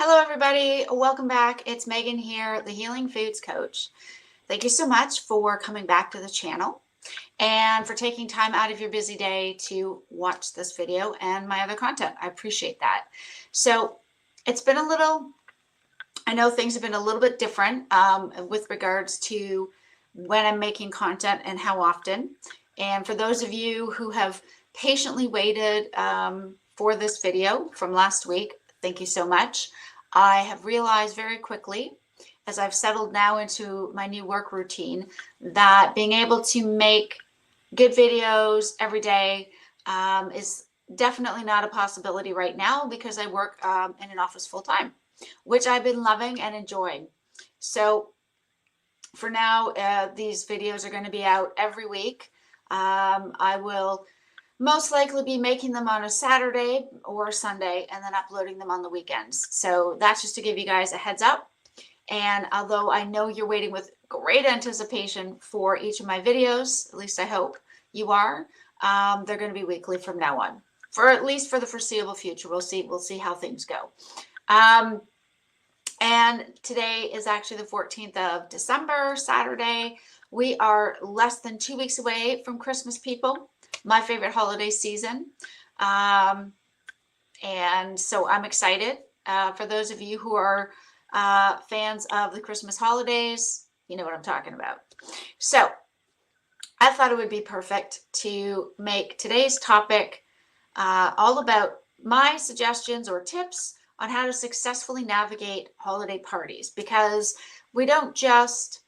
Hello, everybody. Welcome back. It's Megan here, the Healing Foods Coach. Thank you so much for coming back to the channel and for taking time out of your busy day to watch this video and my other content. I appreciate that. So it's been I know things have been a little bit different with regards to when I'm making content and how often. And for those of you who have patiently waited for this video from last week, thank you so much. I have realized very quickly, as I've settled now into my new work routine, that being able to make good videos every day is definitely not a possibility right now because I work in an office full time, which I've been loving and enjoying. So for now, these videos are going to be out every week. I will most likely be making them on a Saturday or Sunday and then uploading them on the weekends. So that's just to give you guys a heads up. And although I know you're waiting with great anticipation for each of my videos, at least I hope you are, they're going to be weekly from now on, for at least for the foreseeable future. We'll see how things go. And today is actually the 14th of December, Saturday. We are less than 2 weeks away from Christmas, people. My favorite holiday season. And so I'm excited. For those of you who are fans of the Christmas holidays, you know what I'm talking about. So I thought it would be perfect to make today's topic all about my suggestions or tips on how to successfully navigate holiday parties, because we don't just,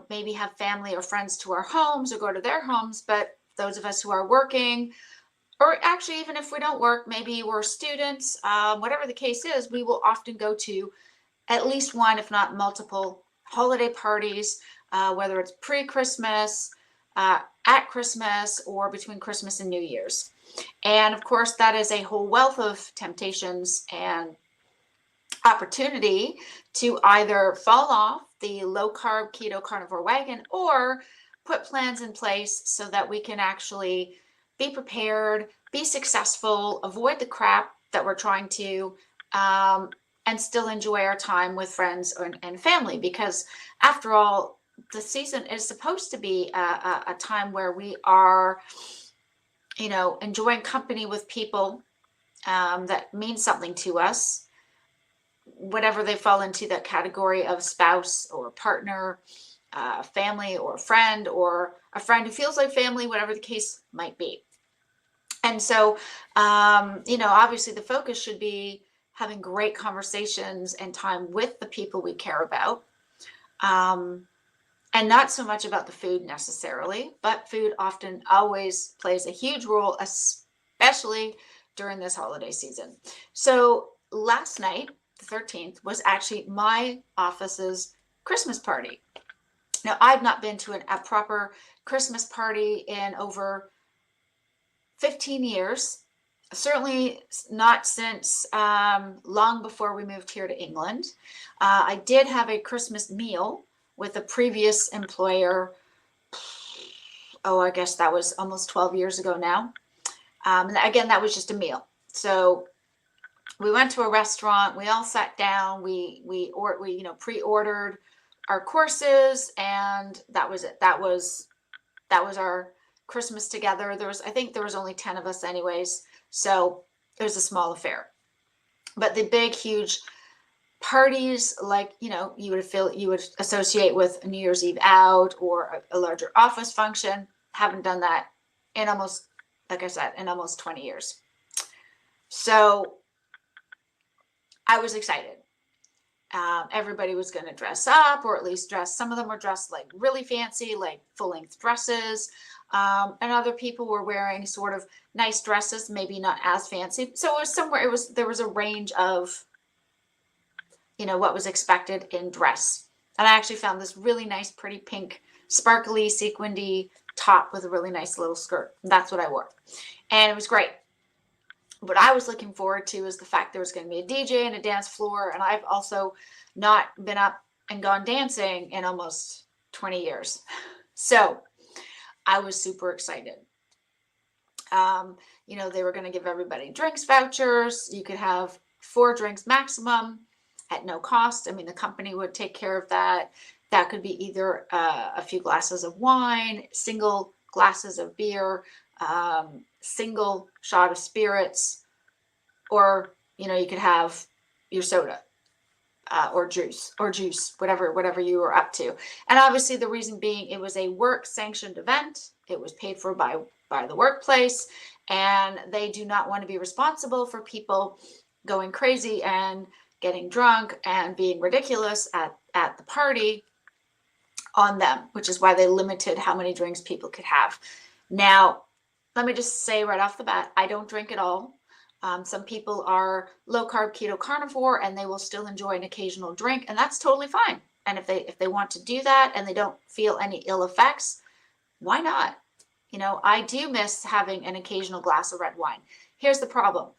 maybe have family or friends to our homes or go to their homes, but those of us who are working, or actually even if we don't work, maybe we're students, whatever the case is, we will often go to at least one, if not multiple, holiday parties, whether it's pre-Christmas, at Christmas, or between Christmas and New Year's. And of course, that is a whole wealth of temptations and opportunity to either fall off the low-carb keto carnivore wagon or put plans in place so that we can actually be prepared, be successful, avoid the crap that we're trying to, and still enjoy our time with friends and family. Because after all, the season is supposed to be a time where we are, enjoying company with people that mean something to us, whatever they fall into that category of spouse or partner, family or a friend who feels like family, whatever the case might be. And so, obviously the focus should be having great conversations and time with the people we care about. And not so much about the food necessarily, but food often always plays a huge role, especially during this holiday season. So last night, the 13th, was actually my office's Christmas party. Now, I've not been to a proper Christmas party in over 15 years, certainly not since long before we moved here to England. I did have a Christmas meal with a previous employer. I guess that was almost 12 years ago now. And again, that was just a meal. So we went to a restaurant, we all sat down, we pre-ordered our courses, and that was it. That was our Christmas together. I think there was only 10 of us anyways, so it was a small affair. But the big, huge parties, like you would associate with a New Year's Eve out or a larger office function, haven't done that in almost, like I said, in almost 20 years. So I was excited. Everybody was going to dress up, or at least some of them were dressed like really fancy, like full-length dresses. And other people were wearing sort of nice dresses, maybe not as fancy. So there was a range of, what was expected in dress. And I actually found this really nice, pretty pink, sparkly, sequinedy top with a really nice little skirt. That's what I wore. And it was great. What I was looking forward to is the fact there was going to be a DJ and a dance floor. And I've also not been up and gone dancing in almost 20 years. So I was super excited. They were going to give everybody drinks vouchers. You could have 4 drinks maximum at no cost. I mean, the company would take care of that. That could be either a few glasses of wine, single glasses of beer, single shot of spirits, or, you know, you could have your soda. Or juice, whatever you were up to. And obviously the reason being, it was a work sanctioned event. It was paid for by the workplace, and they do not want to be responsible for people going crazy and getting drunk and being ridiculous at the party on them, which is why they limited how many drinks people could have. Now, let me just say right off the bat, I don't drink at all. Some people are low carb keto carnivore and they will still enjoy an occasional drink, and that's totally fine. And if they want to do that and they don't feel any ill effects, why not? You know, I do miss having an occasional glass of red wine. Here's the problem.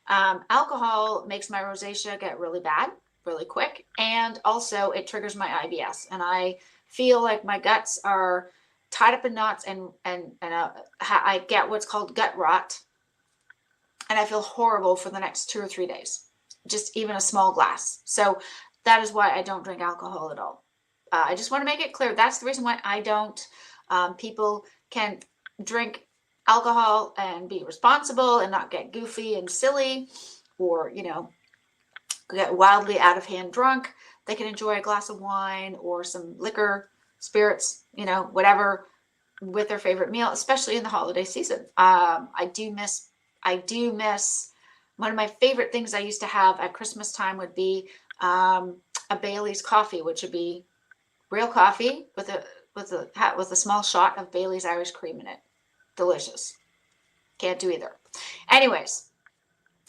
Alcohol makes my rosacea get really bad, really quick. And also it triggers my IBS. And I feel like my guts are tied up in knots, and I get what's called gut rot. And I feel horrible for the next 2 or 3 days, just even a small glass. So that is why I don't drink alcohol at all. I just want to make it clear. That's the reason why I don't. People can drink alcohol and be responsible and not get goofy and silly, or, you know, get wildly out of hand drunk. They can enjoy a glass of wine or some liquor, spirits, you know, whatever, with their favorite meal, especially in the holiday season. I do miss one of my favorite things I used to have at Christmas time would be a Bailey's coffee, which would be real coffee with a small shot of Bailey's Irish cream in it. Delicious. Can't do either. Anyways,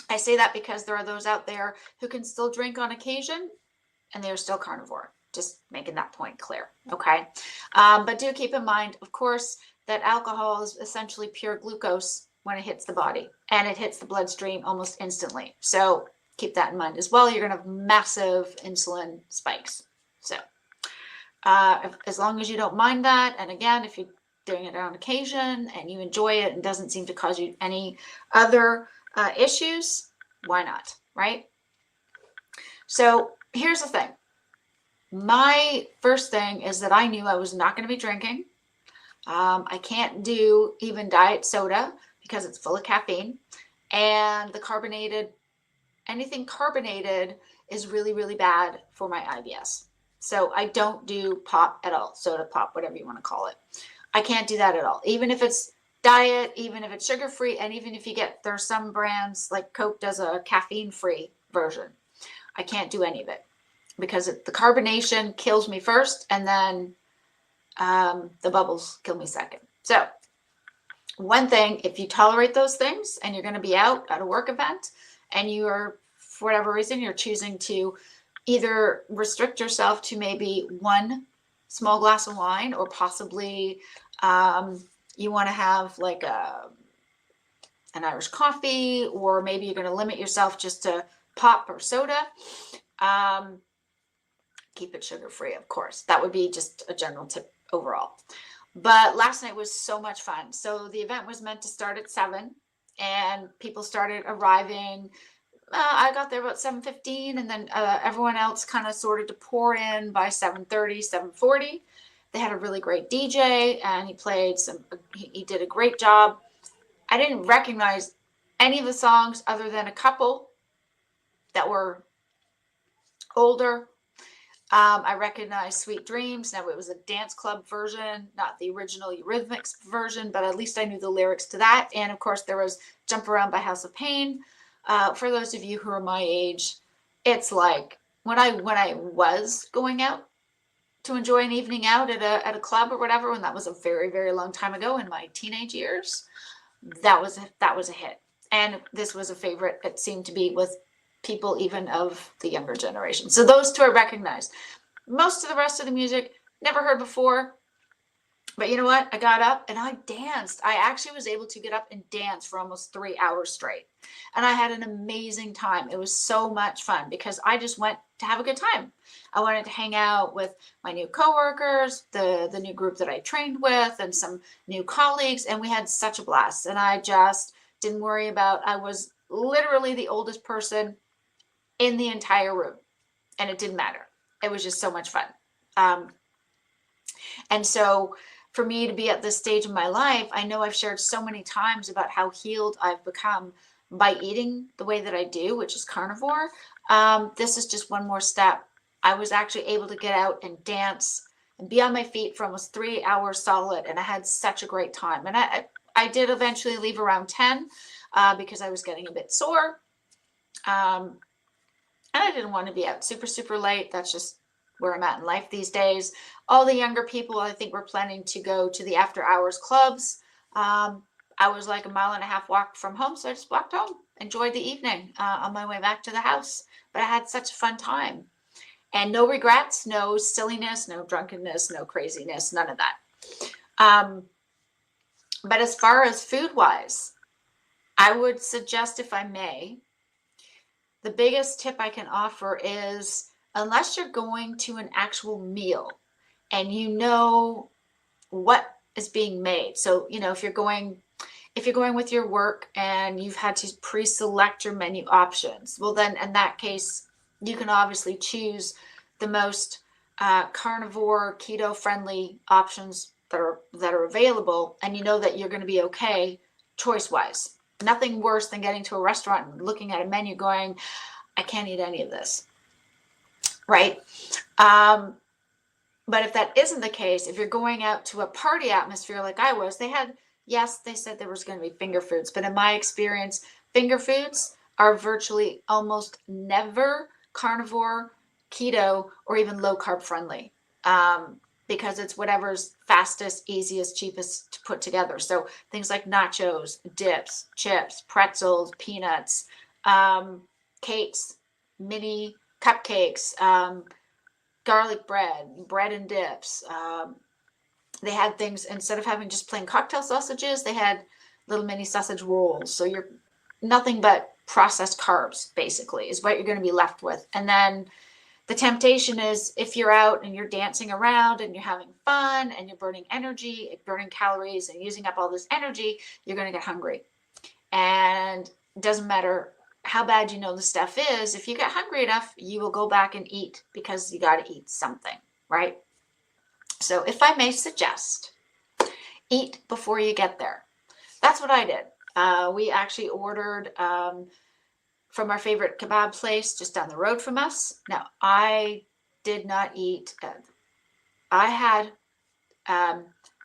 I say that because there are those out there who can still drink on occasion and they're still carnivore. Just making that point clear. Okay. But do keep in mind, of course, that alcohol is essentially pure glucose when it hits the body, and it hits the bloodstream almost instantly. So keep that in mind as well. You're going to have massive insulin spikes. So as long as you don't mind that, and again, if you're doing it on occasion and you enjoy it and doesn't seem to cause you any other issues, why not, right? So here's the thing. My first thing is that I knew I was not going to be drinking. I can't do even diet soda because it's full of caffeine, and anything carbonated is really, really bad for my IBS. So I don't do pop at all, soda pop, whatever you want to call it. I can't do that at all. Even if it's diet, even if it's sugar-free, and even if there's some brands like Coke does a caffeine-free version. I can't do any of it because the carbonation kills me first, and then the bubbles kill me second. So one thing, if you tolerate those things and you're going to be out at a work event and you are, for whatever reason, you're choosing to either restrict yourself to maybe one small glass of wine, or possibly you want to have like an Irish coffee, or maybe you're going to limit yourself just to pop or soda. Keep it sugar-free, of course. That would be just a general tip overall. But last night was so much fun. So the event was meant to start at 7, and people started arriving. I got there about 7:15, and then everyone else kind of started to pour in by 7:30, 7:40. They had a really great DJ, and he did a great job. I didn't recognize any of the songs other than a couple that were older. I recognized Sweet Dreams. Now, it was a dance club version, not the original Eurythmics version, but at least I knew the lyrics to that. And of course, there was Jump Around by House of Pain. For those of you who are my age, it's like when I was going out to enjoy an evening out at a club or whatever, and that was a very, very long time ago in my teenage years, that was a hit. And this was a favorite, it seemed to be, with people even of the younger generation. So those two I recognized. Most of the rest of the music, never heard before. But you know what? I got up and I danced. I actually was able to get up and dance for almost 3 hours straight. And I had an amazing time. It was so much fun because I just went to have a good time. I wanted to hang out with my new coworkers, the new group that I trained with, and some new colleagues. And we had such a blast. And I just didn't worry about, I was literally the oldest person in the entire room, and it didn't matter. It was just so much fun. And so for me to be at this stage of my life, I know I've shared so many times about how healed I've become by eating the way that I do, which is carnivore. This is just one more step. I was actually able to get out and dance and be on my feet for almost 3 hours solid, and I had such a great time. And I did eventually leave around 10 because I was getting a bit sore. And I didn't want to be out super, super late. That's just where I'm at in life these days. All the younger people, I think, were planning to go to the after hours clubs. I was like a 1.5 mile walk from home, so I just walked home, enjoyed the evening on my way back to the house. But I had such a fun time, and no regrets, no silliness, no drunkenness, no craziness, none of that. But as far as food-wise, I would suggest, if I may, the biggest tip I can offer is, unless you're going to an actual meal and you know what is being made. So, if you're going with your work and you've had to pre-select your menu options, well, then in that case, you can obviously choose the most carnivore, keto-friendly options that are available, and you know that you're going to be okay choice-wise. Nothing worse than getting to a restaurant and looking at a menu going, I can't eat any of this, right? But if that isn't the case, if you're going out to a party atmosphere like I was, they said there was going to be finger foods, but in my experience, finger foods are virtually almost never carnivore, keto, or even low carb friendly. Because it's whatever's fastest, easiest, cheapest to put together. So things like nachos, dips, chips, pretzels, peanuts, cakes, mini cupcakes, garlic bread and dips. They had things, instead of having just plain cocktail sausages, they had little mini sausage rolls. So you're nothing but processed carbs, basically, is what you're going to be left with. And then the temptation is, if you're out and you're dancing around and you're having fun and you're burning energy, burning calories and using up all this energy, you're going to get hungry. And it doesn't matter how bad you know the stuff is. If you get hungry enough, you will go back and eat, because you got to eat something, right? So if I may suggest, eat before you get there. That's what I did. We actually ordered from our favorite kebab place just down the road from us. Now, I did not eat. I had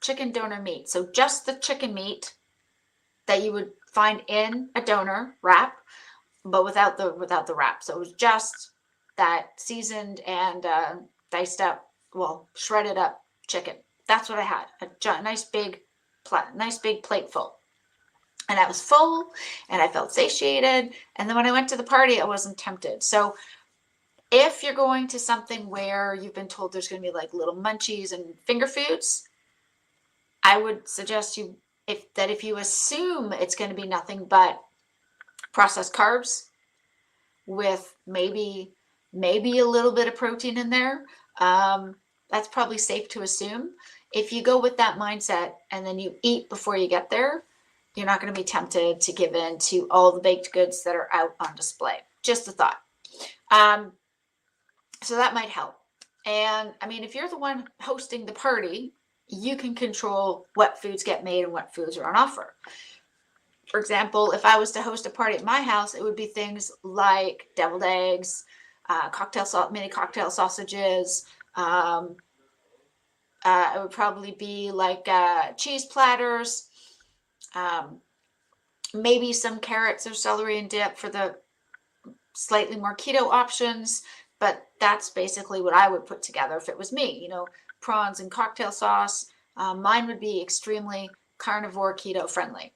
chicken doner meat. So just the chicken meat that you would find in a doner wrap, but without the wrap. So it was just that seasoned and diced up, shredded up chicken. That's what I had. A nice big plate full. And I was full and I felt satiated. And then when I went to the party, I wasn't tempted. So if you're going to something where you've been told there's going to be like little munchies and finger foods, I would suggest if you assume it's going to be nothing but processed carbs with maybe a little bit of protein in there, that's probably safe to assume. If you go with that mindset and then you eat before you get there, you're not going to be tempted to give in to all the baked goods that are out on display. Just a thought. So that might help. And I mean, if you're the one hosting the party, you can control what foods get made and what foods are on offer. For example, if I was to host a party at my house, it would be things like deviled eggs, mini cocktail sausages. It would probably be like cheese platters. Maybe some carrots or celery and dip for the slightly more keto options, but that's basically what I would put together if it was me. Prawns and cocktail sauce. Mine would be extremely carnivore, keto friendly.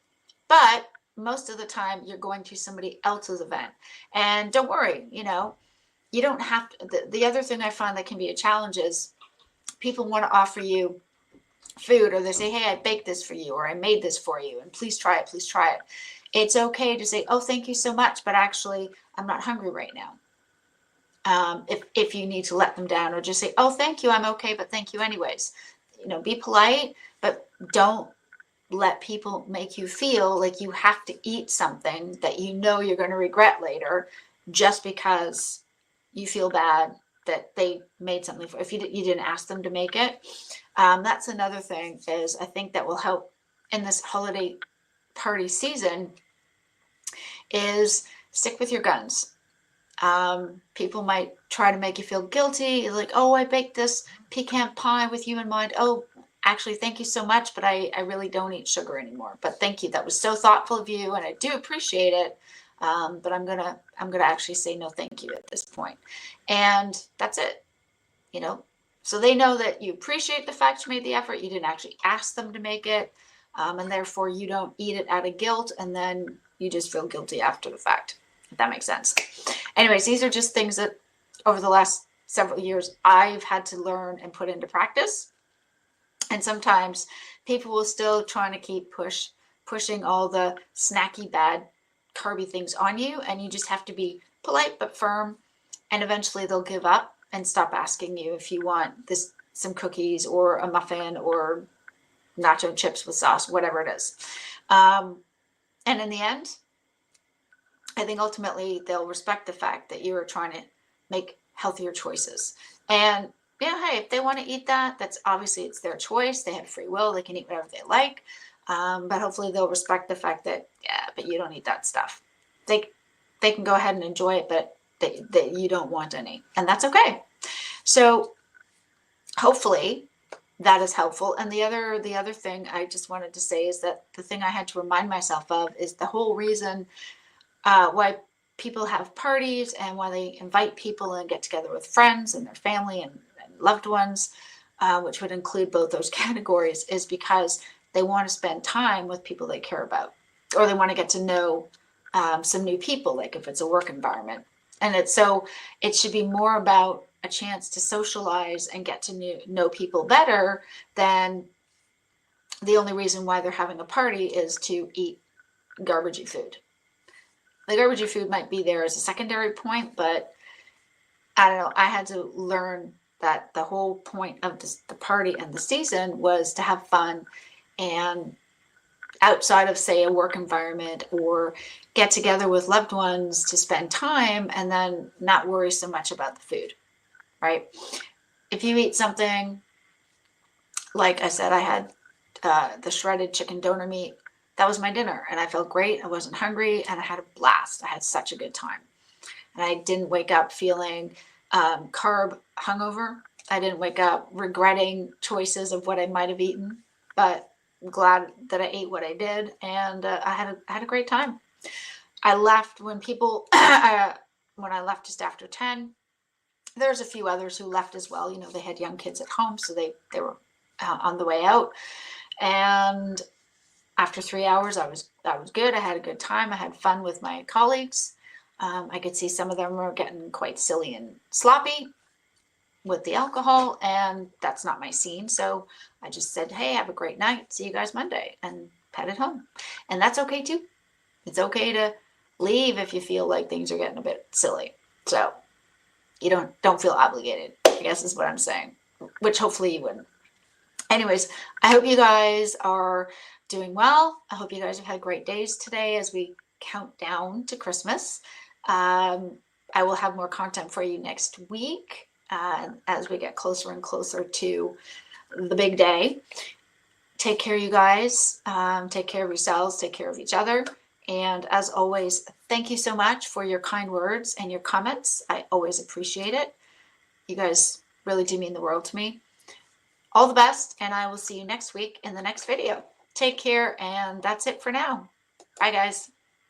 But most of the time you're going to somebody else's event. And don't worry, you don't have to. The other thing I find that can be a challenge is people want to offer you food, or they say, hey, I baked this for you, or I made this for you, and please try it. It's okay to say, oh, thank you so much, but actually I'm not hungry right now. If you need to let them down, or just say, oh, thank you, I'm okay, but thank you anyways. Be polite, but don't let people make you feel like you have to eat something that you're going to regret later just because you feel bad that they made something for, if you didn't ask them to make it. That's another thing, is I think that will help in this holiday party season, is stick with your guns. People might try to make you feel guilty, like, oh, I baked this pecan pie with you in mind. Oh, actually, thank you so much, but I really don't eat sugar anymore. But thank you, that was so thoughtful of you, and I do appreciate it. But I'm gonna actually say no, thank you at this point, and that's it. You know, so they know that you appreciate the fact you made the effort. You didn't actually ask them to make it, and therefore you don't eat it out of guilt, and then you just feel guilty after the fact. If that makes sense. Anyways, these are just things that over the last several years I've had to learn and put into practice. And sometimes people will still trying to keep pushing all the snacky, bad, carby things on you, and you just have to be polite but firm, and eventually they'll give up and stop asking you if you want some cookies or a muffin or nacho chips with sauce, whatever it is. And in the end, I think ultimately they'll respect the fact that you are trying to make healthier choices. And yeah, hey, if they want to eat that, that's obviously, it's their choice. They have free will. They can eat whatever they like. But hopefully they'll respect the fact that, yeah, but you don't eat that stuff. They can go ahead and enjoy it, but that you don't want any, and that's okay. So hopefully that is helpful. And the other thing I just wanted to say is that the thing I had to remind myself of is the whole reason why people have parties and why they invite people and get together with friends and their family and loved ones, which would include both those categories, is because they want to spend time with people they care about, or they want to get to know some new people, like if it's a work environment. And it should be more about a chance to socialize and get to know people better than the only reason why they're having a party is to eat garbagey food. The garbagey food might be there as a secondary point, but I don't know. I had to learn that the whole point of the party and the season was to have fun, and outside of, say, a work environment, or get together with loved ones to spend time and then not worry so much about the food, right? If you eat something, like I said, I had the shredded chicken donor meat. That was my dinner, and I felt great. I wasn't hungry, and I had a blast. I had such a good time. And I didn't wake up feeling carb hungover. I didn't wake up regretting choices of what I might have eaten, but I'm glad that I ate what I did, and I had a great time. I left when people, when I left just after 10, there's a few others who left as well. You know, they had young kids at home, so they were on the way out. And after 3 hours, I was good. I had a good time. I had fun with my colleagues. I could see some of them were getting quite silly and sloppy with the alcohol, and that's not my scene. So I just said, hey, have a great night. See you guys Monday, and headed home. And that's okay too. It's okay to leave if you feel like things are getting a bit silly. So you don't feel obligated, I guess is what I'm saying, which hopefully you wouldn't. Anyways, I hope you guys are doing well. I hope you guys have had great days today as we count down to Christmas. I will have more content for you next week as we get closer and closer to the big day. Take care, you guys. Take care of yourselves. Take care of each other. And as always, thank you so much for your kind words and your comments. I always appreciate it. You guys really do mean the world to me. All the best, and I will see you next week in the next video. Take care, and that's it for now. Bye, guys.